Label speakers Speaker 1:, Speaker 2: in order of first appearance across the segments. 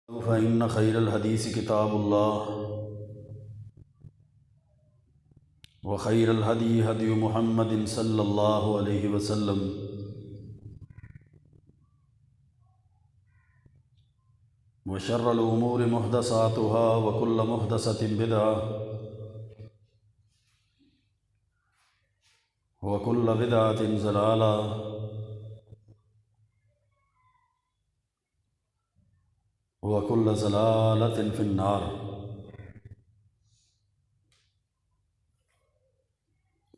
Speaker 1: فإن خير الحديث كتاب الله وخير الهدي هدي محمد صلى الله عليه وسلم وشر الأمور محدثاتها وكل محدثة بدعة وكل بدعة ضلالة وكل ضلالة في النار۔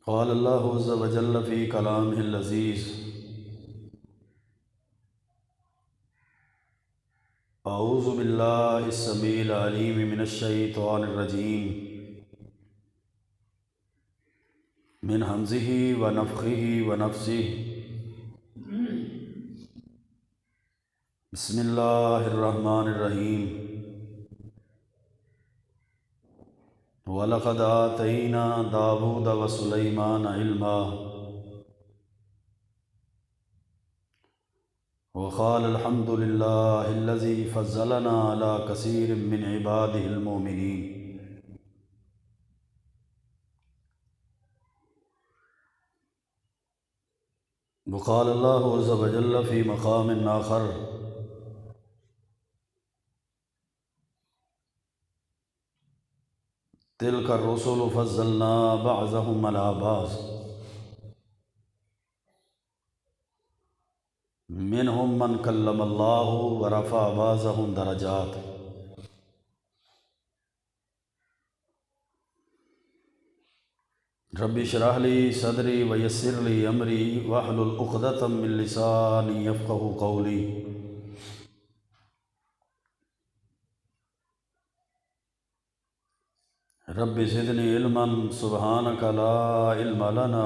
Speaker 1: قال الله عز وجل في كلامه العزيز: أعوذ بالله السميع العليم من الشيطان الرجيم من همزه ونفخه ونفثه۔ بسم اللہ الرحمن الرحیم۔ وَلَقَدْ آتَيْنَا دَاوُودَ وَسُلَيْمَانَ عِلْمًا وَقَالَ الْحَمْدُ لِلَّهِ الَّذِي فَضَّلَنَا عَلَى كَثِيرٍ مِّنْ عِبَادِهِ الْمُؤْمِنِينَ۔ وقال الله عز وجل في مقام آخر: تلك الرسل فضلنا بعضهم على بعض منهم من كلم الله ورفع بعضهم درجات۔ رب اشرح لي صدري ويسر لي امري واحلل عقدة من لساني يفقهوا قولي۔ رب زدنی علما سبحانک لا علم لنا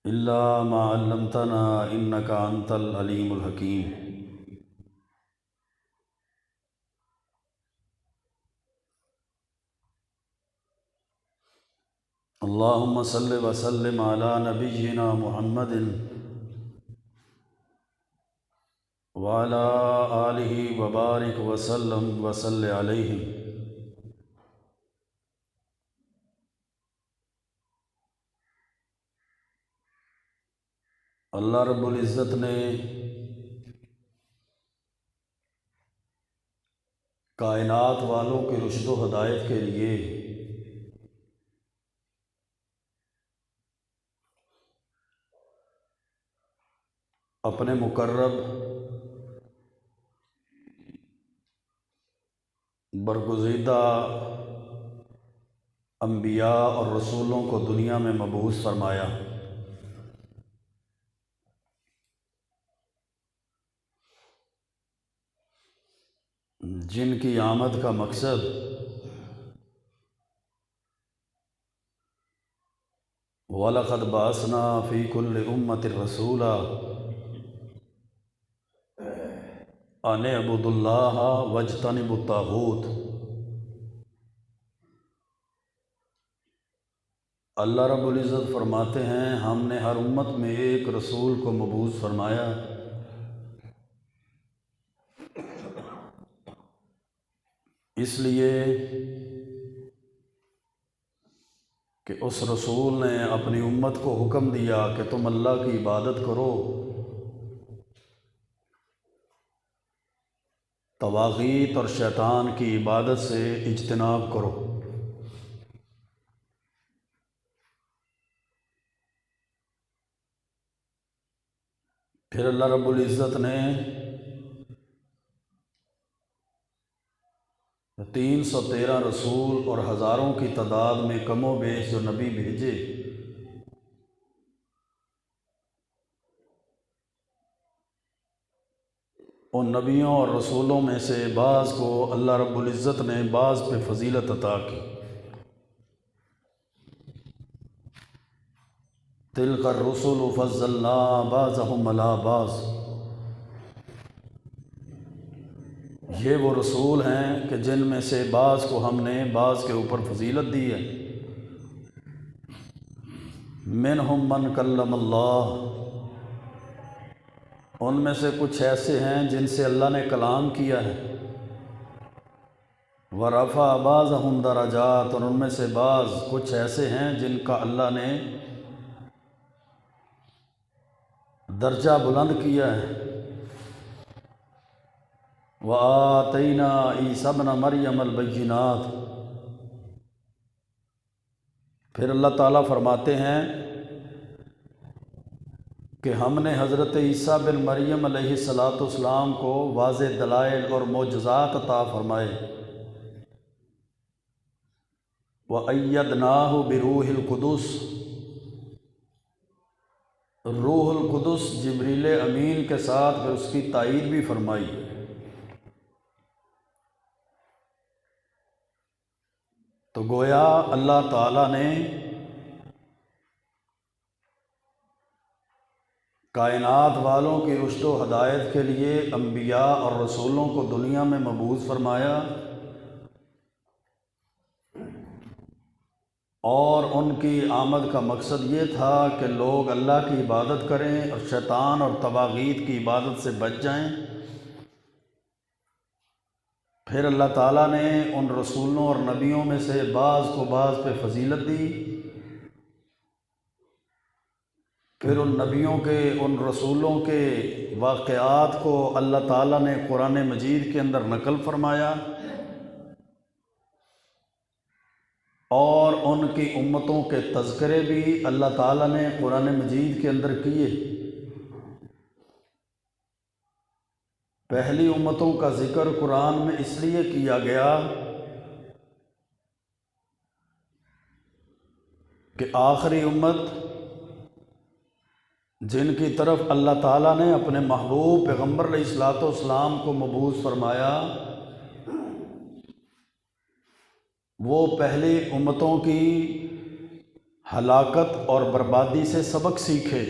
Speaker 1: الا ما علمتنا انک انت العلیم الحکیم۔ اللہم صل وسلم علی نبینا محمد وعلی آلہ وبارک وسلم وصل علیہ۔ اللہ رب العزت نے کائنات والوں کی رشد و ہدایت کے لیے اپنے مقرب برگزیدہ انبیاء اور رسولوں کو دنیا میں مبعوث فرمایا۔ جن کی آمد کا مقصد وَلَقَدْ بَعَثْنَا فِي كُلِّ أُمَّةٍ رَسُولًا أَنِ اعْبُدُوا اللَّهَ وَاجْتَنِبُوا الطَّاغُوتَ۔ اللہ رب العزت فرماتے ہیں، ہم نے ہر امت میں ایک رسول کو مبعوث فرمایا، اس لیے کہ اس رسول نے اپنی امت کو حکم دیا کہ تم اللہ کی عبادت کرو، طواغیت اور شیطان کی عبادت سے اجتناب کرو۔ پھر اللہ رب العزت نے 313 رسول اور ہزاروں کی تعداد میں کم و بیش جو نبی بھیجے، ان نبیوں اور رسولوں میں سے بعض کو اللہ رب العزت نے بعض پہ فضیلت عطا کی۔ تلک الرسل فضلنا بعضهم علی بعض، یہ وہ رسول ہیں کہ جن میں سے بعض کو ہم نے بعض کے اوپر فضیلت دی ہے۔ منہم من کلم اللہ، ان میں سے کچھ ایسے ہیں جن سے اللہ نے کلام کیا ہے، ورفع بعضهم درجات، اور ان میں سے بعض کچھ ایسے ہیں جن کا اللہ نے درجہ بلند کیا ہے۔ وَآتَيْنَا عِیسیٰ ابْنَ مَرْیَمَ الْبَیِّنَاتِ، پھر اللہ تعالیٰ فرماتے ہیں کہ ہم نے حضرت عیسیٰ بن مریم علیہ السلام کو واضح دلائل اور معجزات عطا فرمائے۔ وَأَيَّدْنَاهُ بِرُوحِ الْقُدُسِ، روح القدس جبریل امین کے ساتھ پھر اس کی تائید بھی فرمائی۔ تو گویا اللہ تعالیٰ نے کائنات والوں کی رشد و ہدایت کے لیے انبیاء اور رسولوں کو دنیا میں مبعوث فرمایا، اور ان کی آمد کا مقصد یہ تھا کہ لوگ اللہ کی عبادت کریں اور شیطان اور طواغیت کی عبادت سے بچ جائیں۔ پھر اللہ تعالیٰ نے ان رسولوں اور نبیوں میں سے بعض کو بعض پہ فضیلت دی، پھر ان نبیوں کے ان رسولوں کے واقعات کو اللہ تعالیٰ نے قرآن مجید کے اندر نقل فرمایا، اور ان کی امتوں کے تذکرے بھی اللہ تعالیٰ نے قرآن مجید کے اندر کیے۔ پہلی امتوں کا ذکر قرآن میں اس لیے کیا گیا کہ آخری امت جن کی طرف اللہ تعالیٰ نے اپنے محبوب پیغمبر علیہ الصلوۃ والسلام کو مبعوث فرمایا، وہ پہلی امتوں کی ہلاکت اور بربادی سے سبق سیکھے۔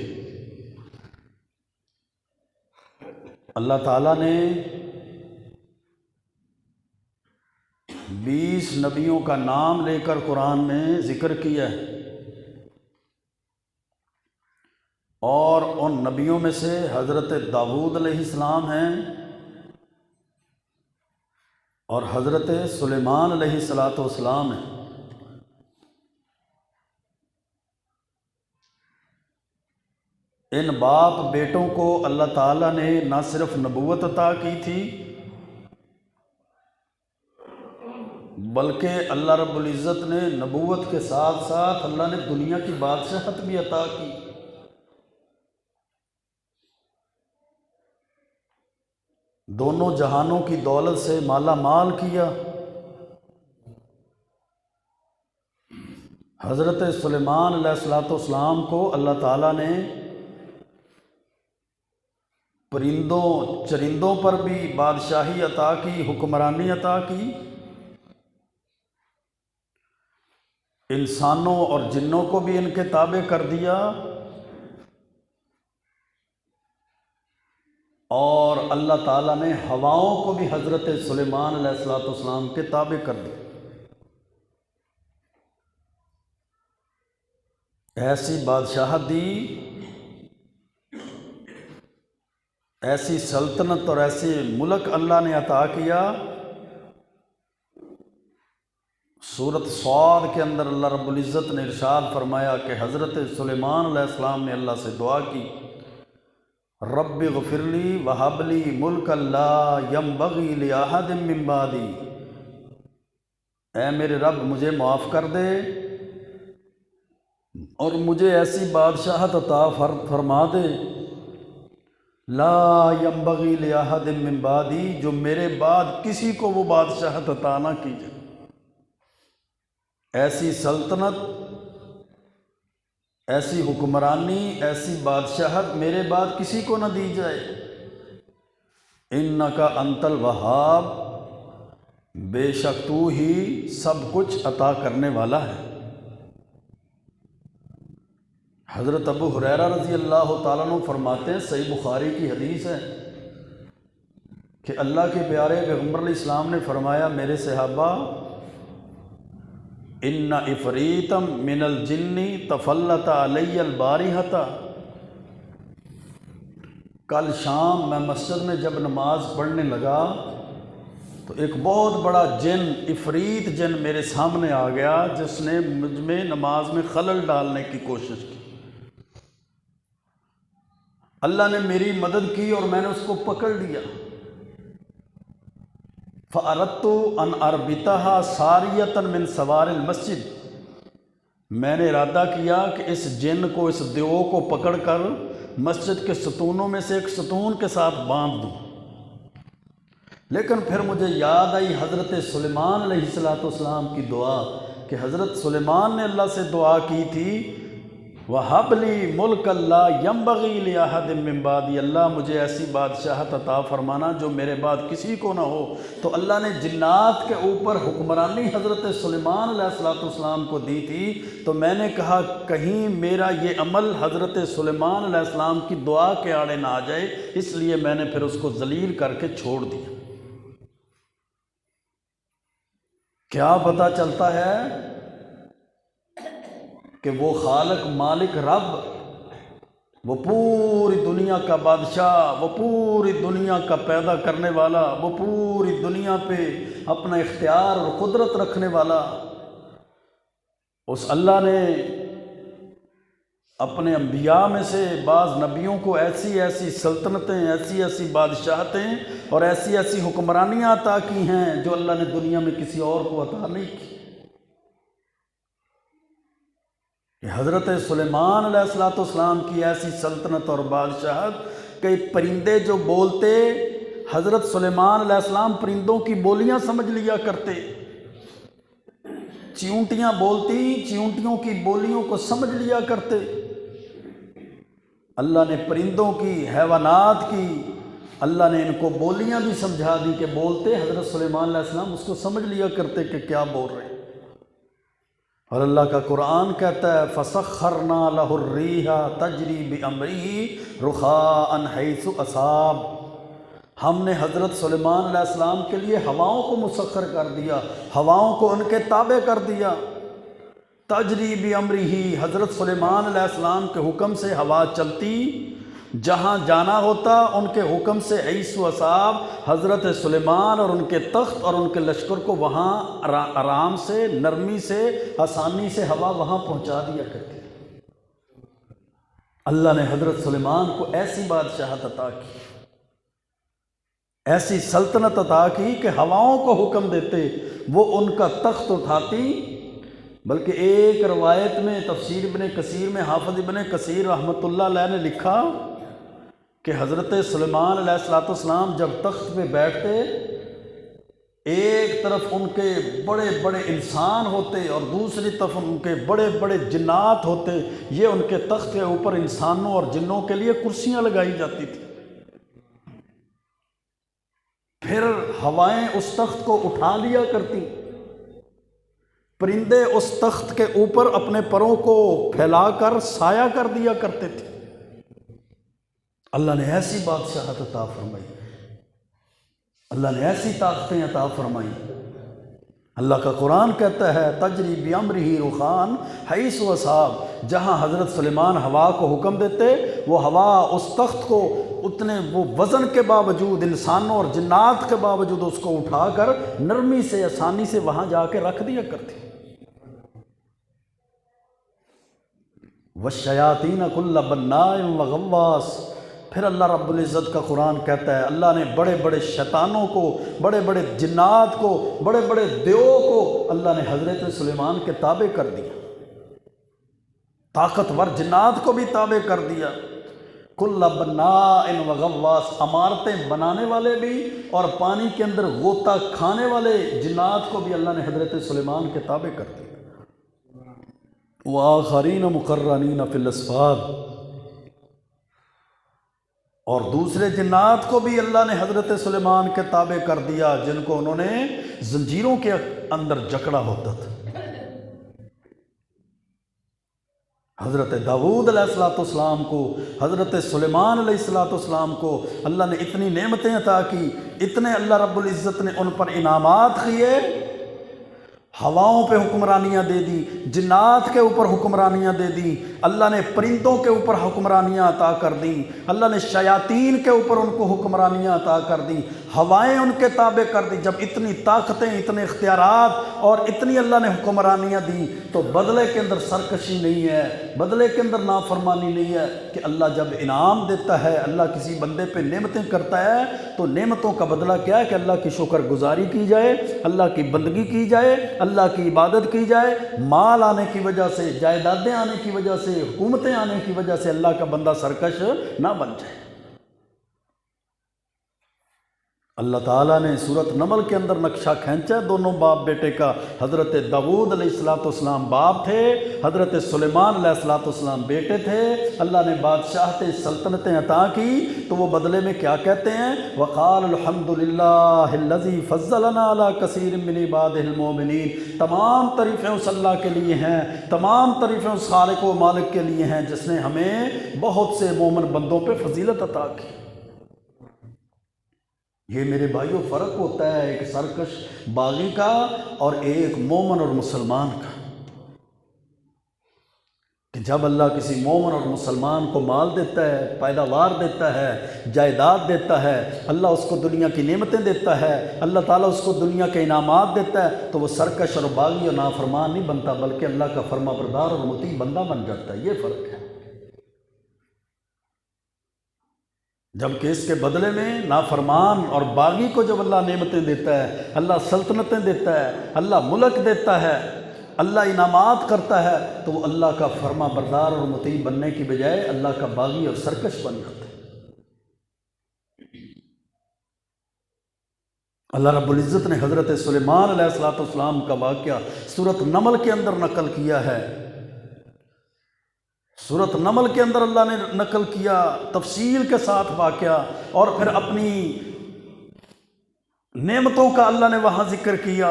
Speaker 1: اللہ تعالیٰ نے 20 نبیوں کا نام لے کر قرآن میں ذکر کیا ہے، اور ان نبیوں میں سے حضرت داؤد علیہ السلام ہیں اور حضرت سلیمان علیہ السلام ہیں۔ ان باپ بیٹوں کو اللہ تعالیٰ نے نہ صرف نبوت عطا کی تھی، بلکہ اللہ رب العزت نے نبوت کے ساتھ ساتھ اللہ نے دنیا کی بادشاہت بھی عطا کی۔ دونوں جہانوں کی دولت سے مالا مال کیا۔ حضرت سلیمان علیہ السلام کو اللہ تعالیٰ نے پرندوں چرندوں پر بھی بادشاہی عطا کی، حکمرانی عطا کی، انسانوں اور جنوں کو بھی ان کے تابع کر دیا، اور اللہ تعالیٰ نے ہواؤں کو بھی حضرت سلیمان علیہ السلام کے تابع کر دیا۔ ایسی بادشاہت دی، ایسی سلطنت اور ایسے ملک اللہ نے عطا کیا۔ سورۃ صاد کے اندر اللہ رب العزت نے ارشاد فرمایا کہ حضرت سلیمان علیہ السلام نے اللہ سے دعا کی، رب اغفر لی وہب لی ملک لا ینبغی لأحد من بعدی، اے میرے رب مجھے معاف کر دے اور مجھے ایسی بادشاہت عطا فرما دے، لا ینبغی لأحد من بعدی، جو میرے بعد کسی کو وہ بادشاہت عطا نہ کی جائے، ایسی سلطنت، ایسی حکمرانی، ایسی بادشاہت میرے بعد کسی کو نہ دی جائے۔ انک انت الوہاب، بے شک تو ہی سب کچھ عطا کرنے والا ہے۔ حضرت ابو ہریرہ رضی اللہ تعالیٰ عنہ فرماتے ہیں، صحیح بخاری کی حدیث ہے کہ اللہ کے پیارے پیغمبر علیہ السلام نے فرمایا، میرے صحابہ، ان افریتم من الجن تفلت علی البارحۃ، کل شام میں مسجد میں جب نماز پڑھنے لگا تو ایک بہت بڑا جن، عفریت جن میرے سامنے آ گیا، جس نے مجھ میں نماز میں خلل ڈالنے کی کوشش کی۔ اللہ نے میری مدد کی اور میں نے اس کو پکڑ لیا۔ فَأَرَدْتُ أَنْ أَرْبِطَهَا سَارِيَةً مِنْ سَوَارِ الْمَسْجِدِ، میں نے ارادہ کیا کہ اس جن کو، اس دیو کو پکڑ کر مسجد کے ستونوں میں سے ایک ستون کے ساتھ باندھ دوں۔ لیکن پھر مجھے یاد آئی حضرت سلیمان علیہ السلام کی دعا، کہ حضرت سلیمان نے اللہ سے دعا کی تھی، وَهَبْ لِي مُلْكًا لَا يَنبَغِي لِأَحَدٍ مِّن بَعْدِي، اللہ مجھے ایسی بادشاہت عطا فرمانا جو میرے بعد کسی کو نہ ہو۔ تو اللہ نے جنات کے اوپر حکمرانی حضرت سلیمان علیہ السلام کو دی تھی، تو میں نے کہا کہیں میرا یہ عمل حضرت سلیمان علیہ السلام کی دعا کے آڑے نہ آ جائے، اس لیے میں نے پھر اس کو ذلیل کر کے چھوڑ دیا۔ کیا پتہ چلتا ہے کہ وہ خالق، مالک، رب، وہ پوری دنیا کا بادشاہ، وہ پوری دنیا کا پیدا کرنے والا، وہ پوری دنیا پہ اپنا اختیار اور قدرت رکھنے والا، اس اللہ نے اپنے انبیاء میں سے بعض نبیوں کو ایسی ایسی سلطنتیں، ایسی ایسی بادشاہتیں اور ایسی ایسی حکمرانیاں عطا کی ہیں جو اللہ نے دنیا میں کسی اور کو عطا نہیں کی۔ کہ حضرت سلیمان علیہ السلام کی ایسی سلطنت اور بادشاہت کہ پرندے جو بولتے، حضرت سلیمان علیہ السلام پرندوں کی بولیاں سمجھ لیا کرتے، چیونٹیاں بولتی، چیونٹیوں کی بولیوں کو سمجھ لیا کرتے۔ اللہ نے پرندوں کی، حیوانات کی، اللہ نے ان کو بولیاں بھی سمجھا دی کہ بولتے، حضرت سلیمان علیہ السلام اس کو سمجھ لیا کرتے کہ کیا بول رہے ہیں۔ اور اللہ کا قرآن کہتا ہے فَسَخَّرْنَا لَهُ الرِّيحَ تَجْرِي بِأَمْرِهِ رُخَاءً حَيْثُ أَصَابَ، ہم نے حضرت سلیمان علیہ السلام کے لیے ہواؤں کو مسخر کر دیا، ہواؤں کو ان کے تابع کر دیا۔ تجری بِأَمْرِهِ، حضرت سلیمان علیہ السلام کے حکم سے ہوا چلتی، جہاں جانا ہوتا ان کے حکم سے حیث و اصاب، حضرت سلیمان اور ان کے تخت اور ان کے لشکر کو وہاں آرام سے، نرمی سے، آسانی سے ہوا وہاں پہنچا دیا کرتی۔ اللہ نے حضرت سلیمان کو ایسی بادشاہت عطا کی، ایسی سلطنت عطا کی کہ ہواؤں کو حکم دیتے وہ ان کا تخت اٹھاتی۔ بلکہ ایک روایت میں تفسیر ابن کثیر میں حافظ ابن کثیر رحمۃ اللہ علیہ نے لکھا کہ حضرت سلیمان علیہ السلام جب تخت پہ بیٹھتے، ایک طرف ان کے بڑے بڑے انسان ہوتے اور دوسری طرف ان کے بڑے بڑے جنات ہوتے، یہ ان کے تخت کے اوپر انسانوں اور جنوں کے لیے کرسیاں لگائی جاتی تھی۔ پھر ہوائیں اس تخت کو اٹھا لیا کرتی، پرندے اس تخت کے اوپر اپنے پروں کو پھیلا کر سایہ کر دیا کرتے تھے۔ اللہ نے ایسی بادشاہت عطا فرمائی، اللہ نے ایسی طاقتیں عطا فرمائی۔ اللہ کا قرآن کہتا ہے تجری بِأَمْرِهِ رُخَاءً حَيْثُ أَصَابَ، جہاں حضرت سلیمان ہوا کو حکم دیتے، وہ ہوا اس تخت کو اتنے وہ وزن کے باوجود، انسانوں اور جنات کے باوجود اس کو اٹھا کر نرمی سے، آسانی سے وہاں جا کے رکھ دیا کرتی۔ وَالشَّيَاطِينَ كُلَّ بَنَّاءٍ وَغَوَّاصٍ، پھر اللہ رب العزت کا قرآن کہتا ہے اللہ نے بڑے بڑے شیطانوں کو، بڑے بڑے جنات کو، بڑے بڑے دیو کو اللہ نے حضرت سلیمان کے تابع کر دیا، طاقتور جنات کو بھی تابع کر دیا۔ کل بناء وغواص، عمارتیں بنانے والے بھی اور پانی کے اندر غوطہ کھانے والے جنات کو بھی اللہ نے حضرت سلیمان کے تابع کر دیا۔ وآخرین مقرنین فی الاصفاد، اور دوسرے جنات کو بھی اللہ نے حضرت سلیمان کے تابع کر دیا جن کو انہوں نے زنجیروں کے اندر جکڑا ہوتا تھا۔ حضرت داؤد علیہ السلام کو، حضرت سلیمان علیہ السلام کو اللہ نے اتنی نعمتیں عطا کی، اتنے اللہ رب العزت نے ان پر انعامات کیے، ہواؤں پہ حکمرانیاں دے دی، جنات کے اوپر حکمرانیاں دے دی، اللہ نے پرندوں کے اوپر حکمرانیاں عطا کر دیں، اللہ نے شیاطین کے اوپر ان کو حکمرانیاں عطا کر دیں، ہوائیں ان کے تابع کر دی۔ جب اتنی طاقتیں، اتنے اختیارات اور اتنی اللہ نے حکمرانیاں دیں تو بدلے کے اندر سرکشی نہیں ہے، بدلے کے اندر نافرمانی نہیں ہے کہ اللہ جب انعام دیتا ہے، اللہ کسی بندے پہ نعمتیں کرتا ہے تو نعمتوں کا بدلہ کیا ہے کہ اللہ کی شکر گزاری کی جائے، اللہ کی بندگی کی جائے، اللہ کی عبادت کی جائے۔ مال آنے کی وجہ سے، جائیدادیں آنے کی وجہ سے، حکومتیں آنے کی وجہ سے اللہ کا بندہ سرکش نہ بن جائے۔ اللہ تعالیٰ نے سورۃ نمل کے اندر نقشہ کھینچا ہے دونوں باپ بیٹے کا۔ حضرت داؤد علیہ السلام باپ تھے، حضرت سلیمان علیہ السلام بیٹے تھے۔ اللہ نے بادشاہتیں، سلطنتیں عطا کی تو وہ بدلے میں کیا کہتے ہیں؟ وقال الحمد للہ الذی فضلنا علی کثیر من عبادہ المؤمنین۔ تمام تعریفیں اس اللہ کے لیے ہیں، تمام تعریفیں اس خالق و مالک کے لیے ہیں جس نے ہمیں بہت سے مومن بندوں پہ فضیلت عطا کی۔ یہ میرے بھائیوں فرق ہوتا ہے ایک سرکش باغی کا اور ایک مومن اور مسلمان کا، کہ جب اللہ کسی مومن اور مسلمان کو مال دیتا ہے، پیداوار دیتا ہے، جائیداد دیتا ہے، اللہ اس کو دنیا کی نعمتیں دیتا ہے، اللہ تعالیٰ اس کو دنیا کے انعامات دیتا ہے تو وہ سرکش اور باغی اور نافرمان نہیں بنتا بلکہ اللہ کا فرما بردار اور مطیع بندہ بن جاتا ہے۔ یہ فرق ہے۔ جبکہ اس کے بدلے میں نافرمان اور باغی کو جب اللہ نعمتیں دیتا ہے، اللہ سلطنتیں دیتا ہے، اللہ ملک دیتا ہے، اللہ انعامات کرتا ہے تو وہ اللہ کا فرما بردار اور مطیع بننے کی بجائے اللہ کا باغی اور سرکش بن جاتا ہے۔ اللہ رب العزت نے حضرت سلیمان علیہ السلام کا واقعہ سورۃ نمل کے اندر نقل کیا ہے۔ سورۃ نمل کے اندر اللہ نے نقل کیا تفصیل کے ساتھ واقعہ، اور پھر اپنی نعمتوں کا اللہ نے وہاں ذکر کیا۔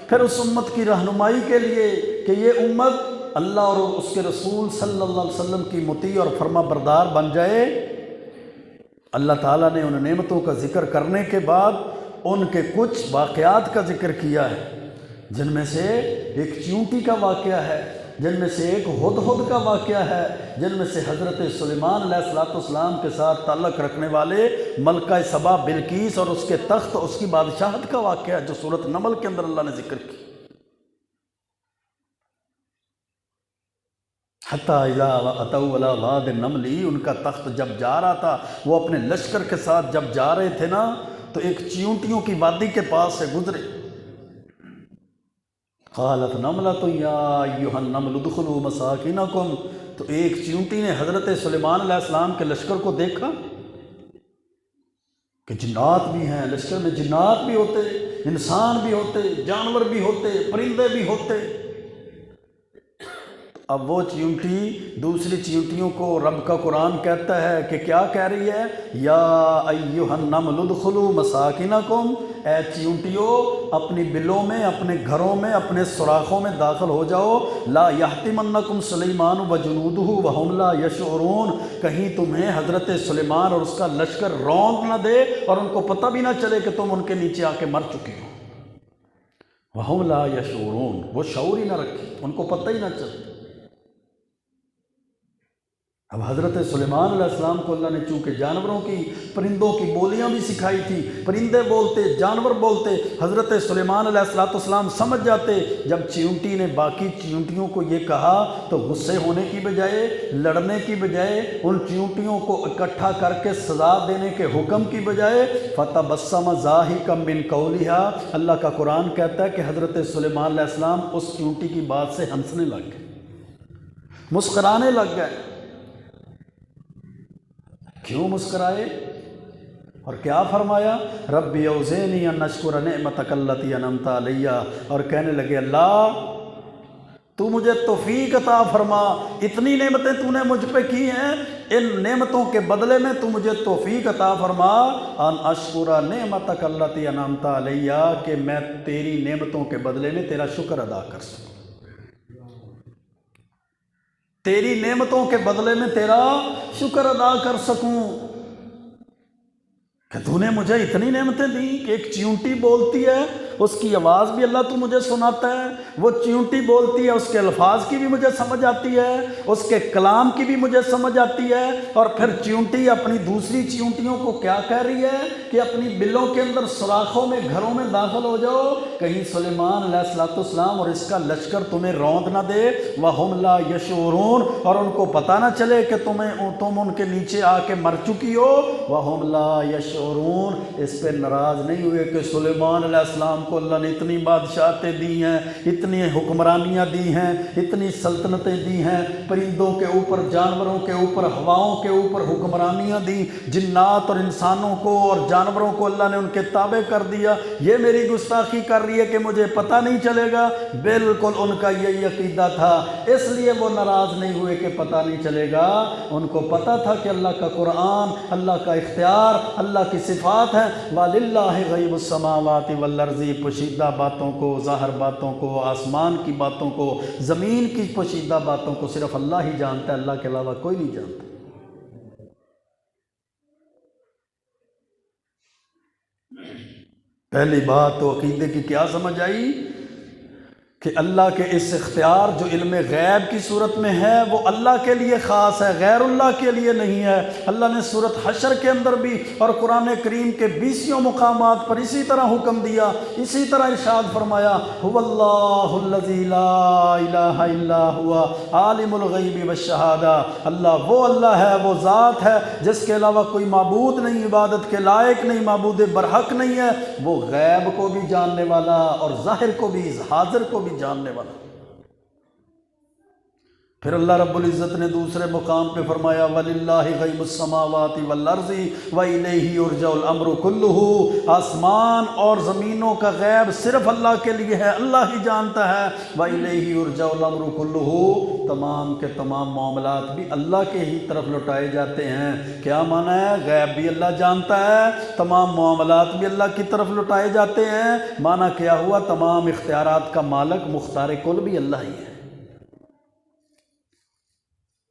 Speaker 1: پھر اس امت کی رہنمائی کے لیے کہ یہ امت اللہ اور اس کے رسول صلی اللہ علیہ وسلم کی مطیع اور فرما بردار بن جائے، اللہ تعالیٰ نے ان نعمتوں کا ذکر کرنے کے بعد ان کے کچھ واقعات کا ذکر کیا ہے، جن میں سے ایک چیونٹی کا واقعہ ہے، جن میں سے ایک ہدہد کا واقعہ ہے، جن میں سے حضرت سلیمان علیہ السلام کے ساتھ تعلق رکھنے والے ملکہ سبا بلقیس اور اس کے تخت، اس کی بادشاہت کا واقعہ ہے جو سورۃ نمل کے اندر اللہ نے ذکر کی۔ حتیٰ اذا اتوا علی واد النمل، ان کا تخت جب جا رہا تھا، وہ اپنے لشکر کے ساتھ جب جا رہے تھے نا تو ایک چیونٹیوں کی وادی کے پاس سے گزرے۔ قالت نملۃ یا ایھا النمل ادخلوا مساکنکم، تو ایک چیونٹی نے حضرت سلیمان علیہ السلام کے لشکر کو دیکھا کہ جنات بھی ہیں، لشکر میں جنات بھی ہوتے، انسان بھی ہوتے، جانور بھی ہوتے، پرندے بھی ہوتے۔ اب وہ چیونٹی دوسری چیونٹیوں کو رب کا قرآن کہتا ہے کہ کیا کہہ رہی ہے؟ یا ایھا النمل ادخلوا مساکنکم، اے چیونٹیوں اپنی بلوں میں، اپنے گھروں میں، اپنے سوراخوں میں داخل ہو جاؤ۔ لا یحطمنکم سلیمان وجنودہ وہم لا یشعرون، کہیں تمہیں حضرت سلیمان اور اس کا لشکر روند نہ دے اور ان کو پتہ بھی نہ چلے کہ تم ان کے نیچے آ کے مر چکے ہو۔ وہم لا یشعرون، وہ شعور ہی نہ رکھے، ان کو پتہ ہی نہ چلے۔ اب حضرت سلیمان علیہ السلام کو اللہ نے چونکہ جانوروں کی، پرندوں کی بولیاں بھی سکھائی تھی، پرندے بولتے، جانور بولتے، حضرت سلیمان علیہ السلام سمجھ جاتے۔ جب چیونٹی نے باقی چیونٹیوں کو یہ کہا تو غصے ہونے کی بجائے، لڑنے کی بجائے، ان چیونٹیوں کو اکٹھا کر کے سزا دینے کے حکم کی بجائے فتبسم ضاحکا من قولھا، اللہ کا قرآن کہتا ہے کہ حضرت سلیمان علیہ السلام اس چیونٹی کی بات سے ہنسنے لگ گئے، مسکرانے لگ گئے۔ کیوں مسکرائے اور کیا فرمایا؟ ربی اوزعنی ان اشکر نعمتک التی انعمت علی، اور کہنے لگے اللہ تو مجھے توفیق عطا فرما، اتنی نعمتیں تو نے مجھ پہ کی ہیں، ان نعمتوں کے بدلے میں تو مجھے توفیق عطا فرما ان اشکر نعمتک التی انعمت علی، کہ میں تیری نعمتوں کے بدلے میں تیرا شکر ادا کر سکوں، تیری نعمتوں کے بدلے میں تیرا شکر ادا کر سکوں کہ تو نے مجھے اتنی نعمتیں دیں کہ ایک چیونٹی بولتی ہے اس کی آواز بھی اللہ تو مجھے سناتا ہے، وہ چیونٹی بولتی ہے اس کے الفاظ کی بھی مجھے سمجھ آتی ہے، اس کے کلام کی بھی مجھے سمجھ آتی ہے، اور پھر چیونٹی اپنی دوسری چیونٹیوں کو کیا کہہ رہی ہے کہ اپنی بلوں کے اندر سوراخوں میں گھروں میں داخل ہو جاؤ، کہیں سلیمان علیہ السلام اور اس کا لشکر تمہیں روند نہ دے، وَهُمْ لَا يَشْعُرُونَ، اور ان کو پتہ نہ چلے کہ تم ان کے نیچے آ کے مر چکی ہو، وَهُمْ لَا يَشْعُرُونَ، اس پہ ناراض نہیں ہوئے کہ سلیمان علیہ السلام کو اللہ نے اتنی بادشاہتیں دی ہیں، اتنی حکمرانیاں دی ہیں، اتنی سلطنتیں دی ہیں، پرندوں کے اوپر، جانوروں کے اوپر، ہواؤں کے اوپر حکمرانیاں دی، جنات اور انسانوں کو اور جانوروں کو اللہ نے ان کے تابع کر دیا، یہ میری گستاخی کر رہی ہے کہ مجھے پتہ نہیں چلے گا؟ بالکل ان کا یہی عقیدہ تھا، اس لیے وہ ناراض نہیں ہوئے کہ پتہ نہیں چلے گا، ان کو پتہ تھا کہ اللہ کا قرآن، اللہ کا اختیار، اللہ کی صفات ہیں، وَلِلَّهِ غَيْبُ السَّمَاوَاتِ وَالْأَرْضِ، پوشیدہ باتوں کو، ظاہر باتوں کو، آسمان کی باتوں کو، زمین کی پوشیدہ باتوں کو صرف اللہ ہی جانتا ہے، اللہ کے علاوہ کوئی نہیں جانتا۔ پہلی بات تو عقیدے کی کیا سمجھ آئی کہ اللہ کے اس اختیار جو علم غیب کی صورت میں ہے وہ اللہ کے لیے خاص ہے، غیر اللہ کے لیے نہیں ہے۔ اللہ نے سورۃ حشر کے اندر بھی اور قرآن کریم کے 20 مقامات پر اسی طرح حکم دیا، اسی طرح ارشاد فرمایا، هو اللہ الذی لا الہ الا هو عالم الغیب والشہادہ، اللہ وہ اللہ ہے، وہ ذات ہے جس کے علاوہ کوئی معبود نہیں، عبادت کے لائق نہیں، معبود برحق نہیں ہے، وہ غیب کو بھی جاننے والا اور ظاہر کو بھی، حاضر کو بھی جاننے والا۔ پھر اللہ رب العزت نے دوسرے مقام پہ فرمایا، وَلِلَّهِ غَيْبُ السَّمَاوَاتِ وَالْأَرْضِ وَإِلَيْهِ يُرْجَعُ الْأَمْرُ كُلُّهُ، آسمان اور زمینوں کا غیب صرف اللہ کے لیے ہے، اللہ ہی جانتا ہے، وَإِلَيْهِ يُرْجَعُ الْأَمْرُ كُلُّهُ، تمام کے تمام معاملات بھی اللہ کے ہی طرف لوٹائے جاتے ہیں۔ کیا معنی ہے؟ غیب بھی اللہ جانتا ہے، تمام معاملات بھی اللہ کی طرف لوٹائے جاتے ہیں، معنی کیا ہوا؟ تمام اختیارات کا مالک مختار کل بھی اللہ ہی ہے۔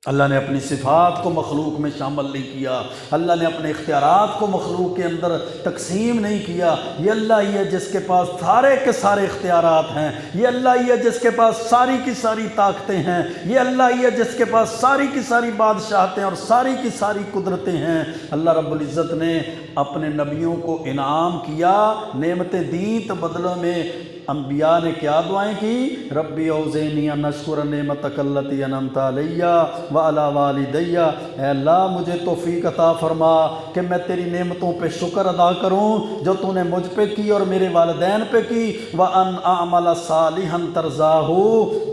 Speaker 1: اللہ نے اپنی صفات کو مخلوق میں شامل نہیں کیا، اللہ نے اپنے اختیارات کو مخلوق کے اندر تقسیم نہیں کیا، یہ اللہ ہی ہے جس کے پاس سارے کے سارے اختیارات ہیں، یہ اللہ ہی ہے جس کے پاس ساری کی ساری طاقتیں ہیں، یہ اللہ ہی ہے جس کے پاس ساری کی ساری بادشاہتیں اور ساری کی ساری قدرتیں ہیں۔ اللہ رب العزت نے اپنے نبیوں کو انعام کیا، نعمتیں دیں، تو بدلوں میں انبیاء نے کیا دعائیں کی؟ ربی اوزینی ان اشکر نعمتک التی انعمت علی وعلی والدی، اے اللہ مجھے توفیق عطا فرما کہ میں تیری نعمتوں پہ شکر ادا کروں جو تو نے مجھ پہ کی اور میرے والدین پہ کی، وان اعمل صالحا ترضاہ،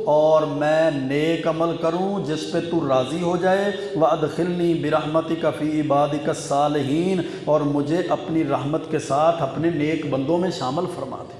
Speaker 1: اور میں نیک عمل کروں جس پہ تو راضی ہو جائے، وادخلنی برحمتک فی عبادک الصالحین، اور مجھے اپنی رحمت کے ساتھ اپنے نیک بندوں میں شامل فرما دے۔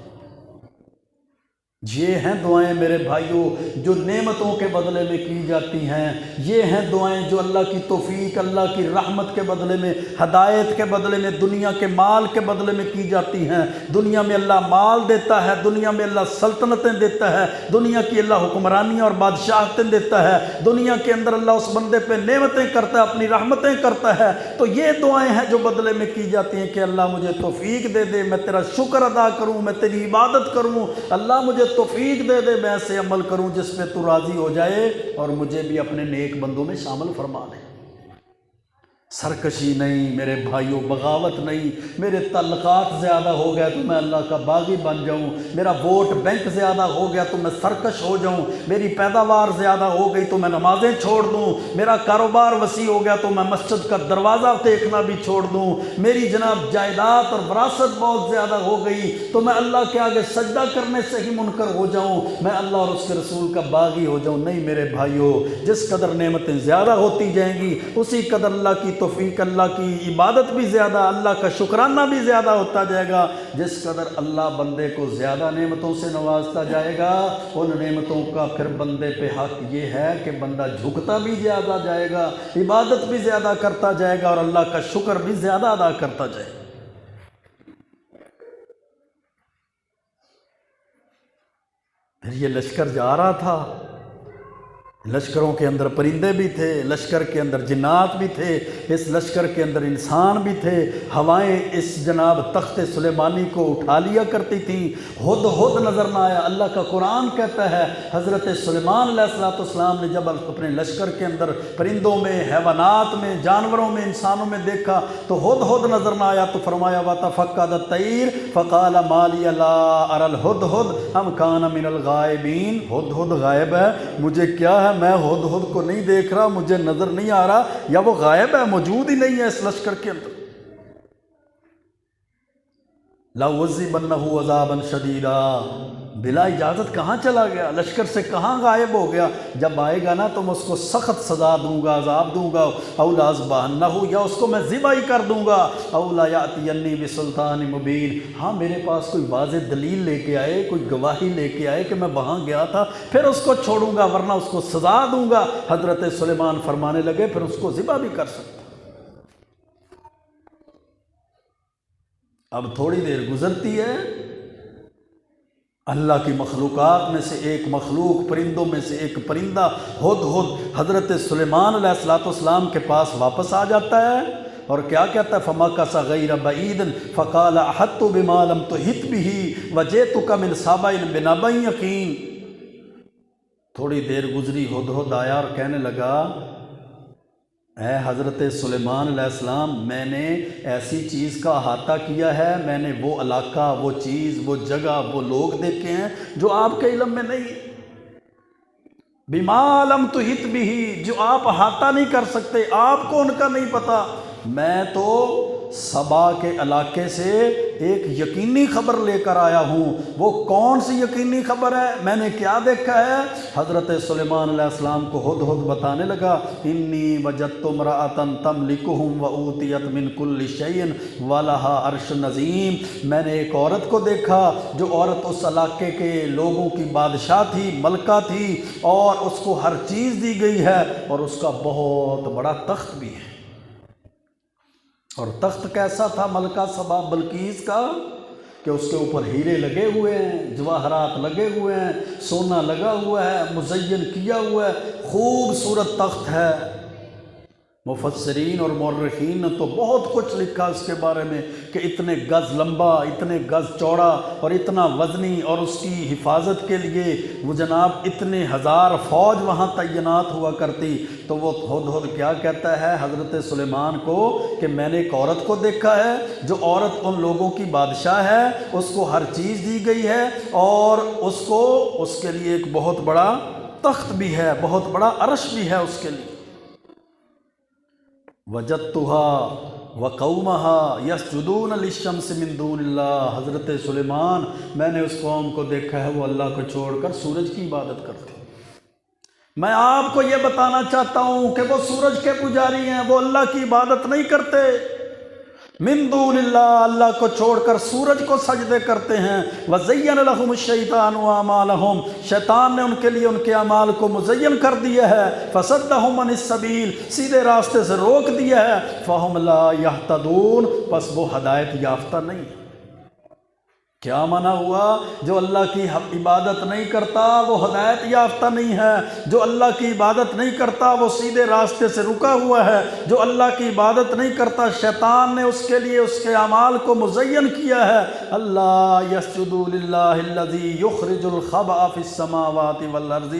Speaker 1: یہ ہیں دعائیں میرے بھائیوں جو نعمتوں کے بدلے میں کی جاتی ہیں، یہ ہیں دعائیں جو اللہ کی توفیق، اللہ کی رحمت کے بدلے میں، ہدایت کے بدلے میں، دنیا کے مال کے بدلے میں کی جاتی ہیں۔ دنیا میں اللہ مال دیتا ہے، دنیا میں اللہ سلطنتیں دیتا ہے، دنیا کی اللہ حکمرانیاں اور بادشاہتیں دیتا ہے، دنیا کے اندر اللہ اس بندے پہ نعمتیں کرتا ہے، اپنی رحمتیں کرتا ہے۔ تو یہ دعائیں ہیں جو بدلے میں کی جاتی ہیں کہ اللہ مجھے توفیق دے دے، میں تیرا شکر ادا کروں، میں تیری عبادت کروں، اللہ مجھے توفیق دے دے، میں ایسے عمل کروں جس پہ تو راضی ہو جائے، اور مجھے بھی اپنے نیک بندوں میں شامل فرما لے۔ سرکشی نہیں میرے بھائیوں، بغاوت نہیں، میرے تعلقات زیادہ ہو گئے تو میں اللہ کا باغی بن جاؤں، میرا ووٹ بینک زیادہ ہو گیا تو میں سرکش ہو جاؤں، میری پیداوار زیادہ ہو گئی تو میں نمازیں چھوڑ دوں، میرا کاروبار وسیع ہو گیا تو میں مسجد کا دروازہ دیکھنا بھی چھوڑ دوں، میری جناب جائیداد اور وراثت بہت زیادہ ہو گئی تو میں اللہ کے آگے سجدہ کرنے سے ہی منکر ہو جاؤں، میں اللہ اور اس کے رسول کا باغی ہو جاؤں۔ نہیں میرے بھائیوں، جس قدر نعمتیں زیادہ ہوتی جائیں گی اسی قدر اللہ کی توفیق، اللہ کی عبادت بھی زیادہ، اللہ کا شکرانہ بھی زیادہ ہوتا جائے گا۔ جس قدر اللہ بندے کو زیادہ نعمتوں سے نوازتا جائے گا، ان نعمتوں کا پھر بندے پہ حق یہ ہے کہ بندہ جھکتا بھی زیادہ جائے گا، عبادت بھی زیادہ کرتا جائے گا اور اللہ کا شکر بھی زیادہ ادا کرتا جائے گا۔ پھر یہ لشکر جا رہا تھا، لشکروں کے اندر پرندے بھی تھے، لشکر کے اندر جنات بھی تھے، اس لشکر کے اندر انسان بھی تھے۔ ہوائیں اس جناب تخت سلیمانی کو اٹھا لیا کرتی تھیں، ہد ہد نظر نہ آیا۔ اللہ کا قرآن کہتا ہے حضرت سلیمان علیہ السلام نے جب اپنے لشکر کے اندر پرندوں میں، حیوانات میں، جانوروں میں، انسانوں میں دیکھا تو ہد ہد نظر نہ آیا، تو فرمایا وَتَفَقَّدَ الطَّيْرُ فَقَالَ مَا لِيَ لَا أَرَى الْهُدْهُدَ أَمْ كَانَ مِنَ الْغَائِبِينَ۔ ہد ہد غائب ہے، مجھے کیا ہے، میں ہد ہد کو نہیں دیکھ رہا، مجھے نظر نہیں آ رہا، یا وہ غائب ہے، موجود ہی نہیں ہے اس لشکر کے اندر۔ لَأُعَذِّبَنَّهُ عَذَابًا شَدِيدًا، بلا اجازت کہاں چلا گیا، لشکر سے کہاں غائب ہو گیا؟ جب آئے گا نا تو میں اس کو سخت سزا دوں گا، عذاب دوں گا۔ أَوْ لَأَذْبَحَنَّهُ، یا اس کو میں ذبح ہی کر دوں گا۔ أَوْ لَيَأْتِيَنِّي بِسُلْطَانٍ مُبِينٍ، ہاں میرے پاس کوئی واضح دلیل لے کے آئے، کوئی گواہی لے کے آئے کہ میں وہاں گیا تھا، پھر اس کو چھوڑوں گا، ورنہ اس کو سزا دوں گا۔ حضرت سلیمان فرمانے لگے پھر اس کو ذبح بھی کر سکتا۔ اب تھوڑی دیر گزرتی ہے، اللہ کی مخلوقات میں سے ایک مخلوق، پرندوں میں سے ایک پرندہ ہد ہد حضرت سلیمان علیہ السلام کے پاس واپس آ جاتا ہے، اور کیا کہتا ہے فَمَكَثَ غَيْرَ بَعِيدٍ فَقَالَ أَحَطتُ بِمَا لَمْ تُحِطْ بِهِ وَجِئْتُكَ مِنْ سَبَإٍ بِنَبَإٍ يَقِينٍ۔ تھوڑی دیر گزری، ہد ہد آیا اور کہنے لگا اے حضرت سلیمان علیہ السلام، میں نے ایسی چیز کا احاطہ کیا ہے، میں نے وہ علاقہ، وہ چیز، وہ جگہ، وہ لوگ دیکھے ہیں جو آپ کے علم میں نہیں، بِمَا لَمْ تُحِطْ بِهِ، جو آپ احاطہ نہیں کر سکتے، آپ کو ان کا نہیں پتہ۔ میں تو سبا کے علاقے سے ایک یقینی خبر لے کر آیا ہوں۔ وہ کون سی یقینی خبر ہے؟ میں نے کیا دیکھا ہے؟ حضرت سلیمان علیہ السلام کو ہد ہد بتانے لگا انی وجدت امرأۃ تملکہم وأوتیت من کل شیء ولہا عرش عظیم، میں نے ایک عورت کو دیکھا جو عورت اس علاقے کے لوگوں کی بادشاہ تھی، ملکہ تھی، اور اس کو ہر چیز دی گئی ہے، اور اس کا بہت بڑا تخت بھی ہے۔ اور تخت کیسا تھا ملکہ سبا بلقیس کا کہ اس کے اوپر ہیرے لگے ہوئے ہیں، جواہرات لگے ہوئے ہیں، سونا لگا ہوا ہے، مزین کیا ہوا ہے، خوبصورت تخت ہے۔ مفسرین اور مورخین نے تو بہت کچھ لکھا اس کے بارے میں کہ اتنے گز لمبا، اتنے گز چوڑا اور اتنا وزنی، اور اس کی حفاظت کے لیے وہ جناب اتنے ہزار فوج وہاں تعینات ہوا کرتی۔ تو وہ ہد ہد کیا کہتا ہے حضرت سلیمان کو کہ میں نے ایک عورت کو دیکھا ہے جو عورت ان لوگوں کی بادشاہ ہے، اس کو ہر چیز دی گئی ہے، اور اس کو اس کے لیے ایک بہت بڑا تخت بھی ہے، بہت بڑا عرش بھی ہے اس کے لیے۔ وجدتها وقومها يسجدون للشمس من دون اللہ، حضرت سلیمان میں نے اس قوم کو دیکھا ہے وہ اللہ کو چھوڑ کر سورج کی عبادت کرتے۔ میں آپ کو یہ بتانا چاہتا ہوں کہ وہ سورج کے پجاری ہیں، وہ اللہ کی عبادت نہیں کرتے، من دون اللہ، اللہ کو چھوڑ کر سورج کو سجدے کرتے ہیں۔ وَزَيَّنَ لَهُمُ الشَّيْطَانُ أَعْمَالَهُمْ، شیطان نے ان کے لیے ان کے اعمال کو مزین کر دیا ہے۔ فَصَدَّهُمْ عَنِ السَّبِيلِ، سیدھے راستے سے روک دیا ہے۔ فَهُمْ لَا يَهْتَدُونَ، پس وہ ہدایت یافتہ نہیں۔ کیا معنی ہوا؟ جو اللہ کی عبادت نہیں کرتا وہ ہدایت یافتہ نہیں ہے، جو اللہ کی عبادت نہیں کرتا وہ سیدھے راستے سے رکا ہوا ہے، جو اللہ کی عبادت نہیں کرتا شیطان نے اس کے لیے اس کے اعمال کو مزین کیا ہے۔ اللہ یسجدوا للہ الذی یخرج الخبأ فی السماوات والارض،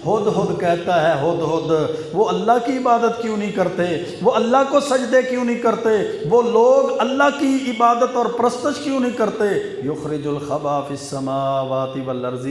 Speaker 1: ہد ہد کہتا ہے ہد ہد وہ اللہ کی عبادت کیوں نہیں کرتے، وہ اللہ کو سجدے کیوں نہیں کرتے، وہ لوگ اللہ کی عبادت اور پرستش کیوں نہیں کرتے؟ یخرج الخبأ فی السماوات والارض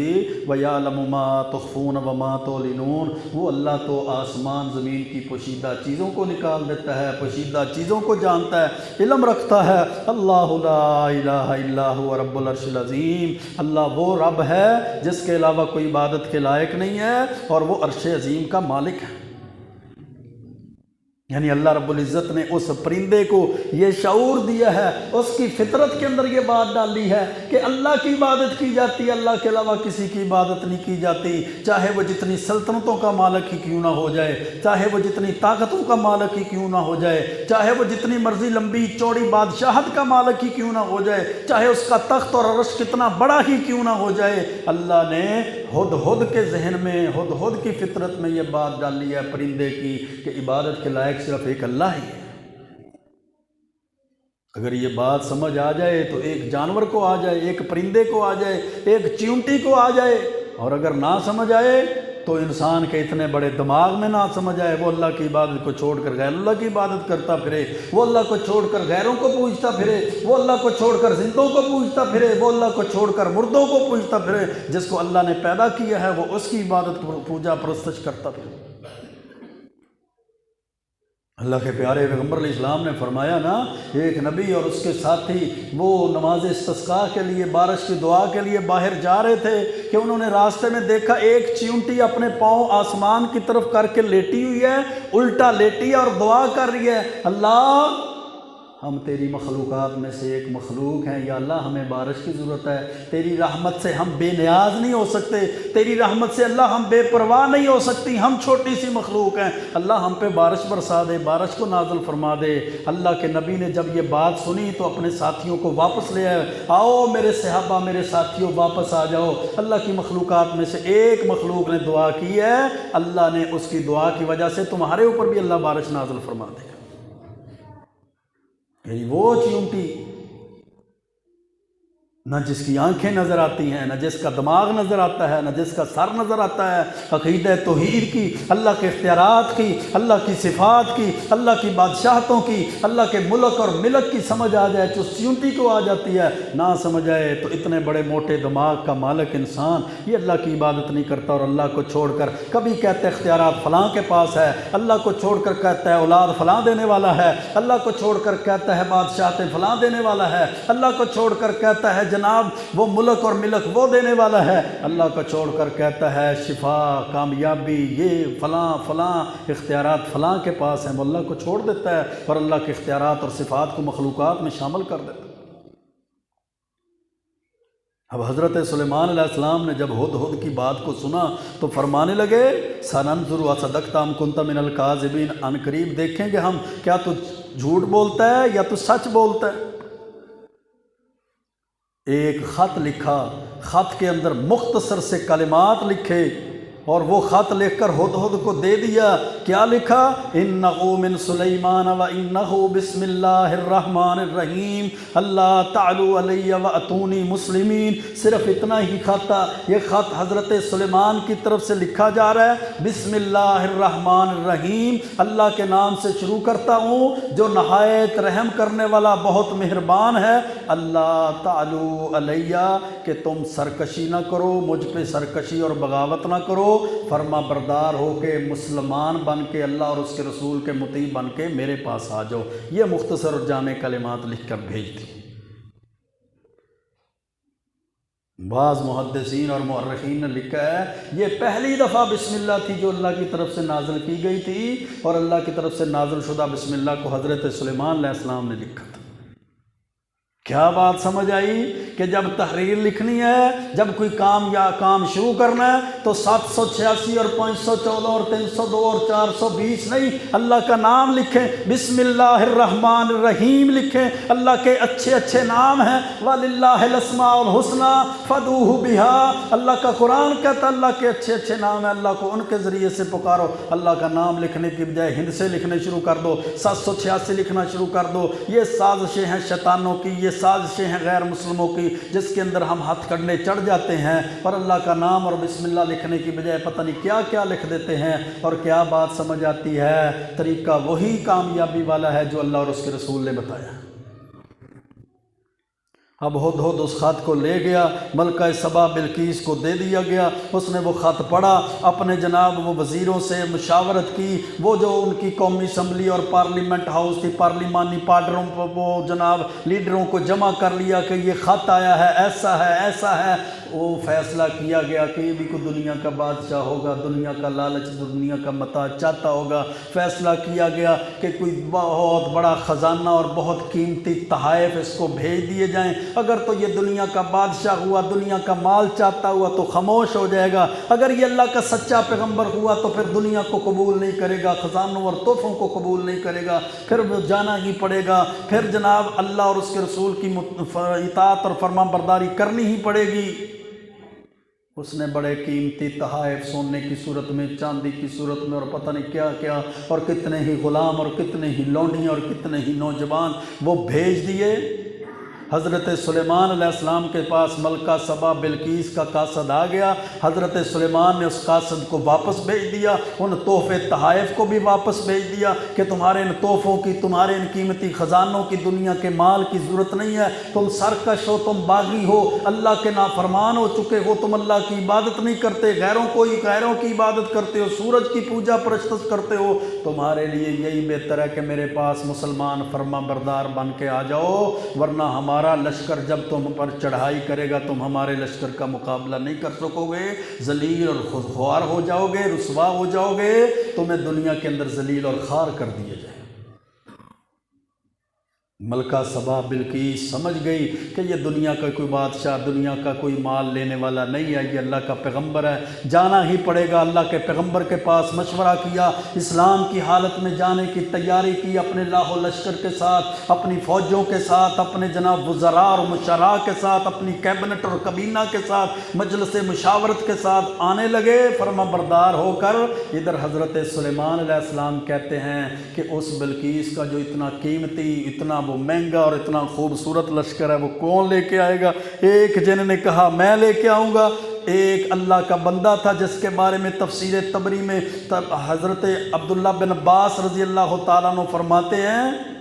Speaker 1: ویعلم ما تخفون وما تعلنون، وہ اللہ تو آسمان زمین کی پوشیدہ چیزوں کو نکال دیتا ہے، پوشیدہ چیزوں کو جانتا ہے، علم رکھتا ہے۔ اللہ لا الہ الا هو رب العرش العظیم، اللہ وہ رب ہے جس کے علاوہ کوئی عبادت کے لائق نہیں ہے، اور وہ عرش عظیم کا مالک ہے۔ یعنی اللہ رب العزت نے اس پرندے کو یہ شعور دیا ہے، اس کی فطرت کے اندر یہ بات ڈالی ہے کہ اللہ کی عبادت کی جاتی ہے، اللہ کے علاوہ کسی کی عبادت نہیں کی جاتی، چاہے وہ جتنی سلطنتوں کا مالک ہی کیوں نہ ہو جائے، چاہے وہ جتنی طاقتوں کا مالک ہی کیوں نہ ہو جائے، چاہے وہ جتنی مرضی لمبی چوڑی بادشاہت کا مالک ہی کیوں نہ ہو جائے، چاہے اس کا تخت اور عرش کتنا بڑا ہی کیوں نہ ہو جائے، اللہ نے ہدہد کے ذہن میں، ہدہد کی فطرت میں یہ بات ڈالی ہے پرندے کی کہ عبادت کے لائق صرف ایک اللہ ہی ہے۔ اگر یہ بات سمجھ آ جائے تو ایک جانور کو آ جائے، ایک پرندے کو آ جائے، ایک چیونٹی کو آ جائے، اور اگر نہ سمجھ آئے تو انسان کے اتنے بڑے دماغ میں نہ سمجھ آئے، وہ اللہ کی عبادت کو چھوڑ کر غیر اللہ کی عبادت کرتا پھرے، وہ اللہ کو چھوڑ کر غیروں کو پوجتا پھرے، وہ اللہ کو چھوڑ کر زندوں کو پوجتا پھرے، وہ اللہ کو چھوڑ کر مردوں کو پوجتا پھرے، جس کو اللہ نے پیدا کیا ہے وہ اس کی عبادت پوجا پرستش کرتا پھرے۔ اللہ کے پیارے پیغمبر علیہ السلام نے فرمایا نا، ایک نبی اور اس کے ساتھی وہ نماز استسقاء کے لیے، بارش کی دعا کے لیے باہر جا رہے تھے کہ انہوں نے راستے میں دیکھا ایک چیونٹی اپنے پاؤں آسمان کی طرف کر کے لیٹی ہوئی ہے، الٹا لیٹی ہے اور دعا کر رہی ہے، اللہ ہم تیری مخلوقات میں سے ایک مخلوق ہیں، یا اللہ ہمیں بارش کی ضرورت ہے، تیری رحمت سے ہم بے نیاز نہیں ہو سکتے، تیری رحمت سے اللہ ہم بے پرواہ نہیں ہو سکتی، ہم چھوٹی سی مخلوق ہیں، اللہ ہم پہ بارش برسا دے، بارش کو نازل فرما دے۔ اللہ کے نبی نے جب یہ بات سنی تو اپنے ساتھیوں کو واپس لے آئے، آؤ میرے صحابہ، میرے ساتھیوں واپس آ جاؤ، اللہ کی مخلوقات میں سے ایک مخلوق نے دعا کی ہے، اللہ نے اس کی دعا کی وجہ سے تمہارے اوپر بھی اللہ بارش نازل فرما دے گا۔ یعنی وہ چیونٹی نہ جس کی آنکھیں نظر آتی ہیں، نہ جس کا دماغ نظر آتا ہے، نہ جس کا سر نظر آتا ہے، عقیدہ توحید کی، اللہ کے اختیارات کی، اللہ کی صفات کی، اللہ کی بادشاہتوں کی، اللہ کے ملک اور ملک کی سمجھ آ جائے تو چیونٹی کو آ جاتی ہے، نہ سمجھ آئے تو اتنے بڑے موٹے دماغ کا مالک انسان یہ اللہ کی عبادت نہیں کرتا، اور اللہ کو چھوڑ کر کبھی کہتا ہے اختیارات فلاں کے پاس ہے، اللہ کو چھوڑ کر کہتا ہے اولاد فلاں دینے والا ہے، اللہ کو چھوڑ کر کہتا ہے بادشاہتیں فلاں دینے والا ہے، اللہ کو چھوڑ کر کہتا ہے جناب وہ ملک اور ملک وہ دینے والا ہے، اللہ کو چھوڑ کر کہتا ہے شفا، کامیابی، یہ فلاں فلاں اختیارات فلاں کے پاس ہیں، وہ اللہ کو چھوڑ دیتا ہے اور اللہ کے اختیارات اور صفات کو مخلوقات میں شامل کر دیتا ہے۔ اب حضرت سلیمان علیہ السلام نے جب ہدہد کی بات کو سنا تو فرمانے لگے سننظر اصدقت ام کنت من الکاذبین، ان قریب دیکھیں گے ہم کیا تو جھوٹ بولتا ہے یا تو سچ بولتا ہے۔ ایک خط لکھا، خط کے اندر مختصر سے کلمات لکھے اور وہ خط لکھ کر ہدہد کو دے دیا۔ کیا لکھا؟ انہ من سلیمان و انہ بسم اللہ الرحمن الرحیم اللہ تعلوا علی واتونی مسلمین۔ صرف اتنا ہی خط تھا، یہ خط حضرت سلیمان کی طرف سے لکھا جا رہا ہے، بسم اللہ الرحمن الرحیم، اللہ کے نام سے شروع کرتا ہوں جو نہایت رحم کرنے والا بہت مہربان ہے، اللہ تعلوا علی، کہ تم سرکشی نہ کرو، مجھ پہ سرکشی اور بغاوت نہ کرو، فرما بردار ہو کے مسلمان بن کے اللہ اور اس کے رسول کے مطیع بن کے میرے پاس آ جاؤ۔ یہ مختصر اور جامع کلمات لکھ کر بھیج دی۔ بعض محدثین اور مؤرخین نے لکھا ہے یہ پہلی دفعہ بسم اللہ تھی جو اللہ کی طرف سے نازل کی گئی تھی، اور اللہ کی طرف سے نازل شدہ بسم اللہ کو حضرت سلیمان علیہ السلام نے لکھا تھا۔ کیا بات سمجھ آئی کہ جب تحریر لکھنی ہے، جب کوئی کام یا کام شروع کرنا ہے تو 786 اور 514 اور 302 اور 420 نہیں، اللہ کا نام لکھیں، بسم اللہ الرحمن الرحیم لکھیں، اللہ کے اچھے اچھے نام ہیں، وَلِلَّهِ الْأَسْمَاءُ الْحُسْنَى فَادْعُوهُ بِهَا، اللہ کا قرآن کہتا ہے اللہ کے اچھے اچھے نام ہیں، اللہ کو ان کے ذریعے سے پکارو۔ اللہ کا نام لکھنے کی بجائے ہند سے لکھنے شروع کر دو، 786 لکھنا شروع کر دو۔ یہ سازشیں ہیں شیطانوں کی، یہ سازشیں ہیں غیر مسلموں کی، جس کے اندر ہم ہاتھ کرنے چڑھ جاتے ہیں اور اللہ کا نام اور بسم اللہ لکھنے کی بجائے پتہ نہیں کیا کیا لکھ دیتے ہیں، اور کیا بات سمجھ آتی ہے۔ طریقہ وہی کامیابی والا ہے جو اللہ اور اس کے رسول نے بتایا۔ اب ہدہد اس خط کو لے گیا، ملکہ سبا بلقیس کو دے دیا گیا، اس نے وہ خط پڑھا، اپنے جناب وہ وزیروں سے مشاورت کی، وہ جو ان کی قومی اسمبلی اور پارلیمنٹ ہاؤس کی پارلیمانی پارڈروں وہ جناب لیڈروں کو جمع کر لیا کہ یہ خط آیا ہے، ایسا ہے ایسا ہے۔ وہ فیصلہ کیا گیا کہ یہ بھی کوئی دنیا کا بادشاہ ہوگا، دنیا کا لالچ، دنیا کا متاع چاہتا ہوگا۔ فیصلہ کیا گیا کہ کوئی بہت بڑا خزانہ اور بہت قیمتی تحائف اس کو بھیج دیے جائیں، اگر تو یہ دنیا کا بادشاہ ہوا، دنیا کا مال چاہتا ہوا تو خاموش ہو جائے گا، اگر یہ اللہ کا سچا پیغمبر ہوا تو پھر دنیا کو قبول نہیں کرے گا، خزانوں اور تحفوں کو قبول نہیں کرے گا، پھر وہ جانا ہی پڑے گا، پھر جناب اللہ اور اس کے رسول کی اطاعت اور فرما برداری کرنی ہی پڑے گی۔ اس نے بڑے قیمتی تحائف سونے کی صورت میں، چاندی کی صورت میں، اور پتہ نہیں کیا کیا، اور کتنے ہی غلام اور کتنے ہی لونڈیاں اور کتنے ہی نوجوان وہ بھیج دیے۔ حضرت سلیمان علیہ السلام کے پاس ملکہ سبا بلقیس کا قاصد آ گیا، حضرت سلیمان نے اس قاصد کو واپس بھیج دیا، ان تحفے تحائف کو بھی واپس بھیج دیا کہ تمہارے ان تحفوں کی، تمہارے ان قیمتی خزانوں کی، دنیا کے مال کی ضرورت نہیں ہے، تم سرکش ہو، تم باغی ہو، اللہ کے نافرمان ہو چکے ہو، تم اللہ کی عبادت نہیں کرتے، غیروں کی عبادت کرتے ہو، سورج کی پوجا پرستش کرتے ہو، تمہارے لیے یہی بہتر ہے کہ میرے پاس مسلمان فرما بردار بن کے آ جاؤ، ورنہ ہمارا لشکر جب تم پر چڑھائی کرے گا تم ہمارے لشکر کا مقابلہ نہیں کر سکو گے، ذلیل اور خوار ہو جاؤ گے، رسوا ہو جاؤ گے، تمہیں دنیا کے اندر ذلیل اور خوار کر دیا جائے۔ ملکہ سبا بلقیس سمجھ گئی کہ یہ دنیا کا کوئی بادشاہ، دنیا کا کوئی مال لینے والا نہیں ہے، یہ اللہ کا پیغمبر ہے، جانا ہی پڑے گا۔ اللہ کے پیغمبر کے پاس مشورہ کیا، اسلام کی حالت میں جانے کی تیاری کی، اپنے لاہ و لشکر کے ساتھ، اپنی فوجوں کے ساتھ، اپنے جناب وزراء اور مشراء کے ساتھ، اپنی کیبنٹ اور کابینہ کے ساتھ، مجلس مشاورت کے ساتھ آنے لگے فرما بردار ہو کر۔ ادھر حضرت سلیمان علیہ السلام کہتے ہیں کہ اس بلقیس کا جو اتنا قیمتی، اتنا وہ مہنگا اور اتنا خوبصورت لشکر ہے وہ کون لے کے آئے گا؟ ایک جن نے کہا میں لے کے آؤں گا، ایک اللہ کا بندہ تھا جس کے بارے میں تفسیر طبری میں حضرت عبداللہ بن عباس رضی اللہ تعالیٰ عنہ فرماتے ہیں،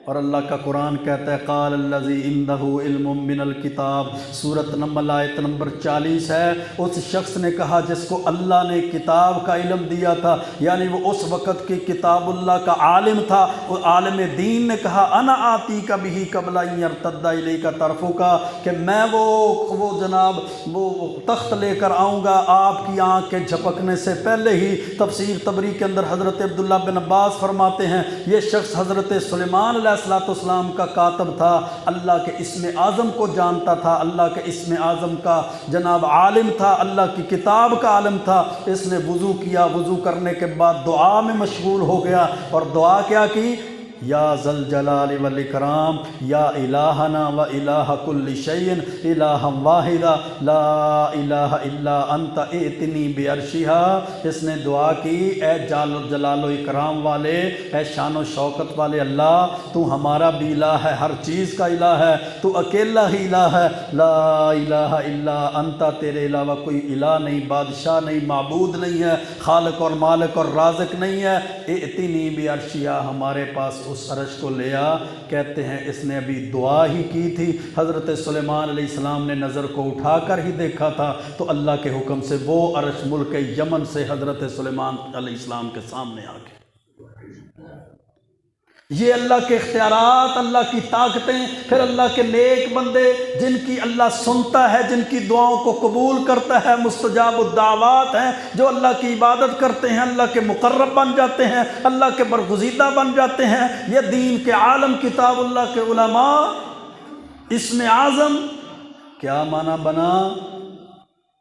Speaker 1: اور اللہ کا قرآن کہتا ہے قال الذی عندہ علم من الکتاب، سورۃ نمل آیت نمبر 40 ہے، اس شخص نے کہا جس کو اللہ نے کتاب کا علم دیا تھا، یعنی وہ اس وقت کی کتاب اللہ کا عالم تھا، وہ عالم دین نے کہا انا آتی کا بھی قبل ان یرتد الیک طرفک، کہ میں وہ جناب وہ تخت لے کر آؤں گا آپ کی آنکھ کے جھپکنے سے پہلے ہی۔ تفسیر طبری کے اندر حضرت عبداللہ بن عباس فرماتے ہیں یہ شخص حضرت سلیمان علیہ السلام کا کاتب تھا، اللہ کے اسم اعظم کو جانتا تھا، اللہ کے اسم اعظم کا جناب عالم تھا، اللہ کی کتاب کا عالم تھا۔ اس نے وضو کیا، وضو کرنے کے بعد دعا میں مشغول ہو گیا، اور دعا کیا کی؟ یا ذل جلال والاکرام یا الہنا و الہ کل شیء الہا واحدا لا الہ الا انت ائتنی بعرشها۔ اس نے دعا کی اے جلال و اکرام والے، اے شان و شوکت والے اللہ، تو ہمارا بھی الہ ہے، ہر چیز کا الہ ہے، تو اکیلا ہی الہ ہے، لا الہ الا انت، تیرے علاوہ کوئی الہ نہیں، بادشاہ نہیں، معبود نہیں ہے، خالق اور مالک اور رازق نہیں ہے۔ ائتنی بعرشها، ہمارے پاس اس عرش کو لیا۔ کہتے ہیں اس نے ابھی دعا ہی کی تھی، حضرت سلیمان علیہ السلام نے نظر کو اٹھا کر ہی دیکھا تھا تو اللہ کے حکم سے وہ عرش ملک یمن سے حضرت سلیمان علیہ السلام کے سامنے آ گیا۔ یہ اللہ کے اختیارات، اللہ کی طاقتیں، پھر اللہ کے نیک بندے جن کی اللہ سنتا ہے، جن کی دعاؤں کو قبول کرتا ہے، مستجاب الدعوات ہیں، جو اللہ کی عبادت کرتے ہیں، اللہ کے مقرب بن جاتے ہیں، اللہ کے برگزیدہ بن جاتے ہیں۔ یہ دین کے عالم، کتاب اللہ کے علماء، اسم اعظم کیا معنی بنا؟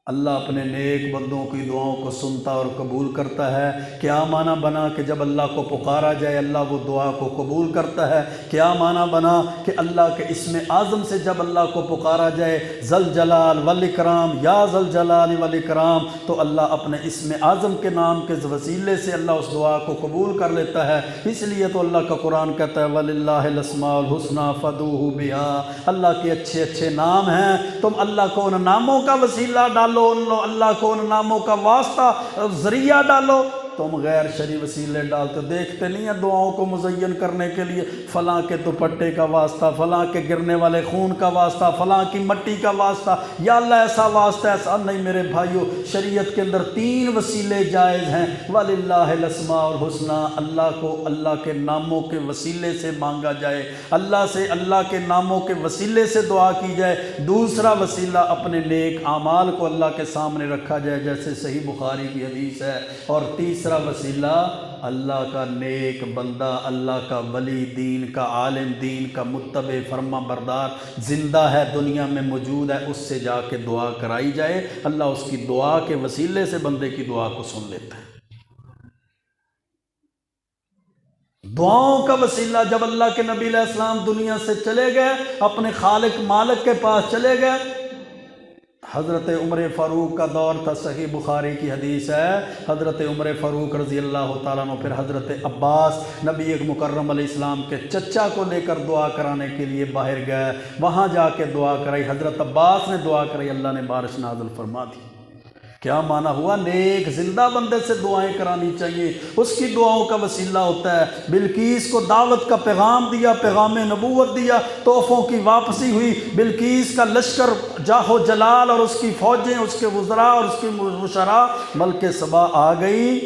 Speaker 1: اللہ اپنے نیک بندوں کی دعاؤں کو سنتا اور قبول کرتا ہے۔ کیا معنی بنا کہ جب اللہ کو پکارا جائے اللہ وہ دعا کو قبول کرتا ہے۔ کیا معنی بنا کہ اللہ کے اسم اعظم سے جب اللہ کو پکارا جائے ذل جلال والاکرام، یا ذل جلال والاکرام، تو اللہ اپنے اسم اعظم کے نام کے وسیلے سے اللہ اس دعا کو قبول کر لیتا ہے۔ اس لیے تو اللہ کا قرآن کہتا ہے وَلِلَّهِ الْأَسْمَاءُ الْحُسْنَىٰ فَادْعُوهُ بِهَا، اللہ کے اچھے اچھے نام ہیں، تم اللہ کو ان ناموں کا وسیلہ ڈالو، اللہ کو ان ناموں کا واسطہ ذریعہ ڈالو۔ تم غیر شرعی وسیلے ڈالتے ہو، دیکھتے نہیں ہیں دعاؤں کو مزین کرنے کے لیے فلاں کے دوپٹے کا واسطہ، فلاں کے گرنے والے خون کا واسطہ، فلاں کی مٹی کا واسطہ، یا اللہ ایسا واسطہ ایسا نہیں میرے بھائیو، شریعت کے اندر 3 وسیلے جائز ہیں۔ وَلِلَّهِ الْأَسْمَاءُ الْحُسْنَى، اللہ کو اللہ کے ناموں کے وسیلے سے مانگا جائے، اللہ سے اللہ کے ناموں کے وسیلے سے دعا کی جائے۔ دوسرا وسیلہ اپنے نیک اعمال کو اللہ کے سامنے رکھا جائے، جیسے صحیح بخاری کی حدیث ہے۔ اور تیسرا وسیلہ اللہ کا نیک بندہ، اللہ کا ولی دین کا، عالم دین کا، متبع فرما بردار زندہ ہے، دنیا میں موجود ہے، اس سے جا کے دعا کرائی جائے۔ اللہ اس کی دعا کے وسیلے سے بندے کی دعا کو سن لیتا ہے۔ دعاؤں کا وسیلہ، جب اللہ کے نبی علیہ السلام دنیا سے چلے گئے، اپنے خالق مالک کے پاس چلے گئے، حضرت عمر فاروق کا دور تھا، صحیح بخاری کی حدیث ہے، حضرت عمر فاروق رضی اللہ تعالیٰ عنہ پھر حضرت عباس نبی مکرم علیہ السلام کے چچا کو لے کر دعا کرانے کے لیے باہر گئے، وہاں جا کے دعا کرائی، حضرت عباس نے دعا کرائی، اللہ نے بارش نازل فرما دی۔ کیا معنی ہوا؟ نیک زندہ بندے سے دعائیں کرانی چاہیے، اس کی دعاؤں کا وسیلہ ہوتا ہے۔ بلقیس کو دعوت کا پیغام دیا، پیغام نبوت دیا، تحفوں کی واپسی ہوئی، بلقیس کا لشکر جاہ و جلال اور اس کی فوجیں، اس کے وزراء اور اس کی مشراء ملک سبا آ گئی۔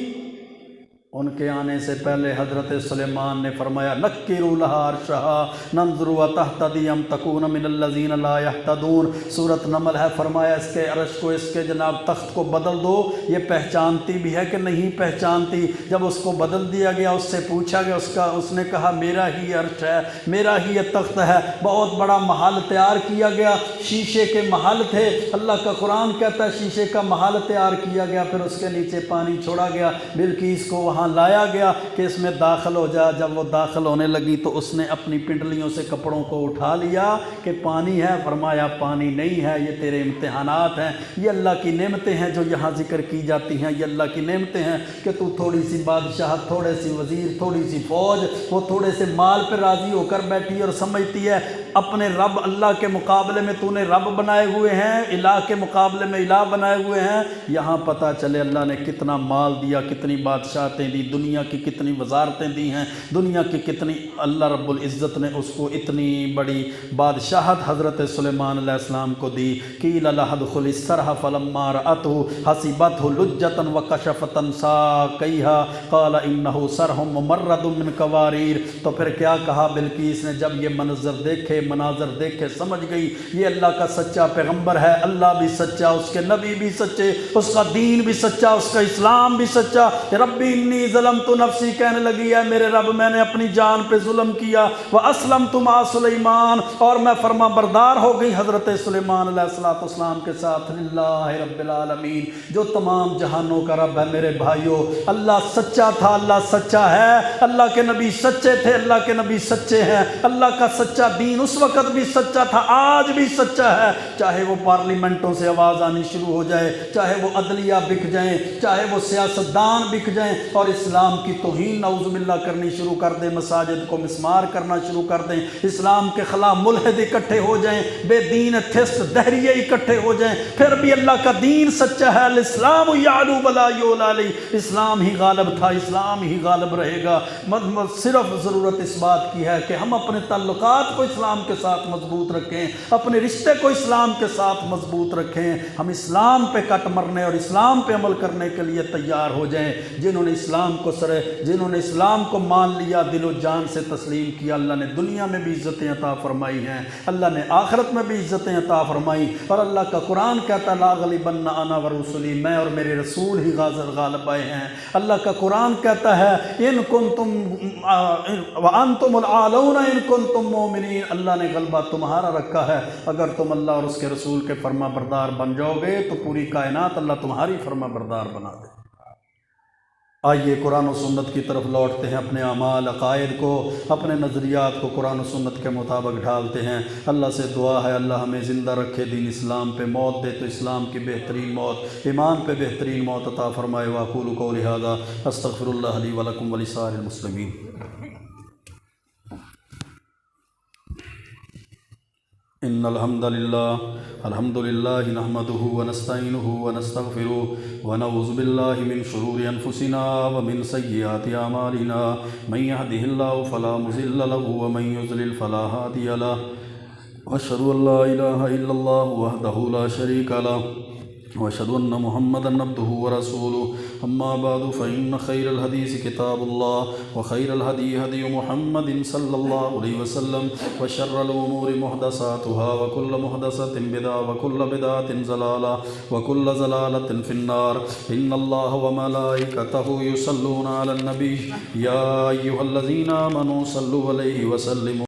Speaker 1: ان کے آنے سے پہلے حضرت سلیمان نے فرمایا نکروا لہا عرشہا ننظر تہتدی ام تکون من الذین لا یہتدون، سورۃ نمل ہے، فرمایا اس کے عرش کو، اس کے جناب تخت کو بدل دو، یہ پہچانتی بھی ہے کہ نہیں پہچانتی۔ جب اس کو بدل دیا گیا، اس سے پوچھا گیا، اس نے کہا میرا ہی عرش ہے، میرا ہی یہ تخت ہے۔ بہت بڑا محل تیار کیا گیا، شیشے کے محل تھے، اللہ کا قرآن کہتا ہے شیشے کا محل تیار کیا گیا، پھر اس کے نیچے پانی چھوڑا گیا، بلقیس کو وہاں لایا گیا کہ اس میں داخل ہو جا۔ جب وہ داخل ہونے لگی تو اس نے اپنی پنڈلیوں سے کپڑوں کو اٹھا لیا کہ پانی ہے، فرمایا پانی نہیں ہے، یہ تیرے امتحانات ہیں، یہ اللہ کی نعمتیں ہیں جو یہاں ذکر کی جاتی ہیں، یہ اللہ کی نعمتیں ہیں کہ تو تھوڑی سی بادشاہت، تھوڑے سی وزیر، تھوڑی سی فوج، وہ تھوڑے سے مال پہ راضی ہو کر بیٹھی اور سمجھتی ہے اپنے رب اللہ کے مقابلے میں تو نے رب بنائے ہوئے ہیں، الہ کے مقابلے میں الہ بنائے ہوئے ہیں۔ یہاں پتہ چلے اللہ نے کتنا مال دیا، کتنی بادشاہتیں دی، دنیا کی کتنی وزارتیں دی ہیں، دنیا کی کتنی، اللہ رب العزت نے اس کو اتنی بڑی بادشاہت حضرت سلیمان علیہ السلام کو دی۔ قیل لها ادخل السرح فلما رأته حسبته لجة وكشفت ساقيها قال انه سرح ممرد من قوارير، تو پھر کیا کہا بلقیس نے جب یہ مناظر دیکھے سمجھ گئی یہ اللہ کا سچا پیغمبر ہے، اللہ بھی سچا، اس کے نبی بھی سچے، اس کا دین بھی سچا، اس کا اسلام بھی سچا۔ ربی انی ظلمت نفسی، کہنے لگی ہے میرے رب میں نے اپنی جان پہ ظلم کیا، واسلمت مع سلیمان، اور میں فرما بردار ہو گئی حضرت سلیمان علیہ السلام کے ساتھ، للہ رب العالمین، جو تمام جہانوں کا رب ہے۔ میرے بھائیو، اللہ سچا تھا، اللہ سچا ہے، اللہ کے نبی سچے تھے، اللہ کے نبی سچے ہیں، اللہ کا سچا دین اس وقت بھی سچا تھا، آج بھی سچا ہے، چاہے وہ پارلیمنٹوں سے آواز آنی شروع ہو جائے، چاہے وہ عدلیہ بک جائیں، چاہے وہ سیاستدان بک جائیں اور اسلام کی توہین نعوذ باللہ کرنی شروع کر دیں، مساجد کو مسمار کرنا شروع کر دیں، اسلام کے خلاف ملحد اکٹھے ہو جائیں، بے دین ایتھسٹ دہریے اکٹھے ہو جائیں، پھر بھی اللہ کا دین سچا ہے۔ الاسلام یعلو ولا یعلی علیہ، اسلام ہی غالب تھا، اسلام ہی غالب رہے گا۔ صرف ضرورت اس بات کی ہے کہ ہم اپنے تعلقات کو اسلام کے ساتھ مضبوط رکھیں، اپنے رشتے کو اسلام کے ساتھ مضبوط رکھیں، ہم اسلام پہ کٹ مرنے اور اسلام پہ عمل کرنے کے لیے تیار ہو جائیں۔ جنہوں نے اسلام کو مان لیا، دل و جان سے تسلیم کیا، اللہ نے دنیا میں بھی عزتیں عطا فرمائی ہیں، اللہ نے آخرت میں بھی عزتیں عطا فرمائی، اور اللہ کا قرآن کہتا ہے لا غالبن انا ورسلی، میں اور میرے رسول ہی غالب آئے ہیں۔ اللہ کا قرآن کہتا ہے ان کنتم وانتم العالون ان کنتم مومنین، اللہ نے غلبہ تمہارا رکھا ہے، اگر تم اللہ اور اس کے رسول کے فرما بردار بن جاؤ گے تو پوری کائنات اللہ تمہاری فرما بردار بنا دے۔ آئیے قرآن و سنت کی طرف لوٹتے ہیں، اپنے اعمال، عقائد کو، اپنے نظریات کو قرآن و سنت کے مطابق ڈھالتے ہیں۔ اللہ سے دعا ہے اللہ ہمیں زندہ رکھے، دین اسلام پہ، موت دے تو اسلام کی بہترین موت، ایمان پہ بہترین موت عطا فرمائے۔ واقول قولی ھذا استغفر اللہ لی ولکم ولسائر المسلمین۔ إن الحمد لله نحمده ونستعينه ونستغفره ونعوذ بالله من شرور أنفسنا ومن سيئات أعمالنا من يهده الله فلا مضل له ومن يضلل فلا هادي له وأشهد أن لا إله إلا الله وحده لا شريك له وأشهد أن محمدا عبده ورسوله أما بعد فإن خير الحديث كتاب الله وخير الهدي هدي محمد صلى الله عليه وسلم وشر الأمور محدثاتها وكل محدثة بدعة وكل بدعة ضلالة وكل ضلالة في النار إن الله وملائكته يصلون على النبي يا أيها الذين آمنوا صلوا عليه وسلموا